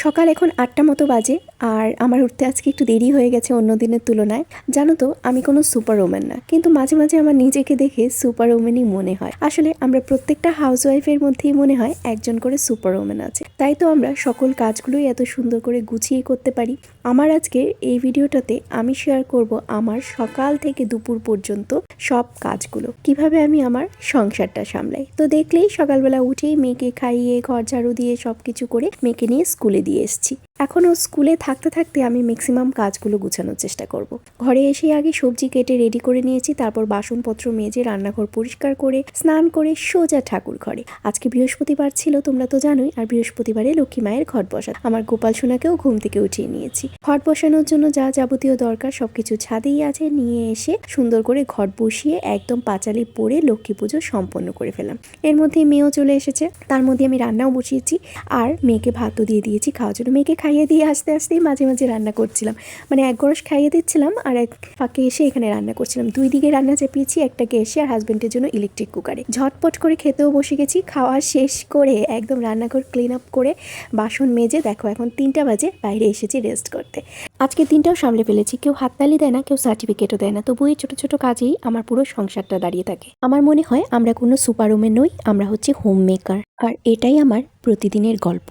সকাল এখন ৮টা মতো বাজে আর আমার উঠতে আজকে একটু দেরি হয়ে গেছে অন্য দিনের তুলনায়। জানো তো আমি কোনো সুপার ওম্যান না, কিন্তু মাঝে মাঝে আমার নিজেকে দেখে সুপার ওম্যানই মনে হয়। আসলে আমরা প্রত্যেকটা হাউসওয়াইফের মধ্যেই মনে হয় একজন করে সুপার ওম্যান আছে, তাই তো আমরা সকল কাজগুলোই এত সুন্দর করে গুছিয়ে করতে পারি। আমার আজকের এই ভিডিওটাতে আমি শেয়ার করব আমার সকাল থেকে দুপুর পর্যন্ত সব কাজগুলো, কিভাবে আমি আমার সংসারটা সামলাই। তো দেখলেই সকালবেলা উঠেই মেয়েকে খাইয়ে ঘর ঝাড়ু দিয়ে সবকিছু করে মেয়েকে নিয়ে স্কুলে দিয়ে এসেছি। এখনও স্কুলে থাকতে থাকতে আমি ম্যাক্সিমাম কাজগুলো গুছানোর চেষ্টা করব। ঘরে এসে আগে সবজি কেটে রেডি করে নিয়েছি, তারপর বাসনপত্র মেজে রান্নাঘর পরিষ্কার করে স্নান করে সোজা ঠাকুর ঘরে। আজকে বৃহস্পতিবার ছিল, তোমরা তো জানোই, আর বৃহস্পতিবারে লক্ষ্মী মায়ের ঘট বসা। আমার গোপাল সোনাকেও ঘুম থেকে উঠিয়ে নিয়েছি। ঘট বসানোর জন্য যা যাবতীয় দরকার সবকিছু ছাদেই আছে, নিয়ে এসে সুন্দর করে ঘট বসিয়ে একদম পাঁচালি পরে লক্ষ্মী পুজো সম্পন্ন করে ফেলাম। এর মধ্যে মেয়েও চলে এসেছে, তার মধ্যে আমি রান্নাও বসিয়েছি আর মেয়েকে ভাতও দিয়ে দিয়েছি খাওয়ার জন্য। মেয়েকে খাইয়ে দিয়ে আস্তে আস্তেই মাঝে মাঝে রান্না করছিলাম, মানে এক গরস খাইয়ে দিচ্ছিলাম আর এক ফাঁকে এসে এখানে রান্না করছিলাম। দুই দিকে রান্না চেপিয়েছি, একটা গ্যাসে আর হাজবেন্ডের জন্য ইলেকট্রিক কুকারে। ঝটপট করে খেতেও বসে গেছি। খাওয়া শেষ করে একদম রান্নাঘর ক্লিন আপ করে বাসন মেজে দেখো এখন 3টা বাজে, বাইরে এসেছি রেস্ট করতে। আজকে দিনটাও সামলে ফেলেছি। কেউ হাততালি দেয় না, কেউ সার্টিফিকেটও দেয় না, তবু এই ছোট ছোট কাজেই আমার পুরো সংসারটা দাঁড়িয়ে থাকে। আমার মনে হয় আমরা কোনো সুপার ওম্যান নই, আমরা হচ্ছে হোম মেকার, আর এটাই আমার প্রতিদিনের গল্প।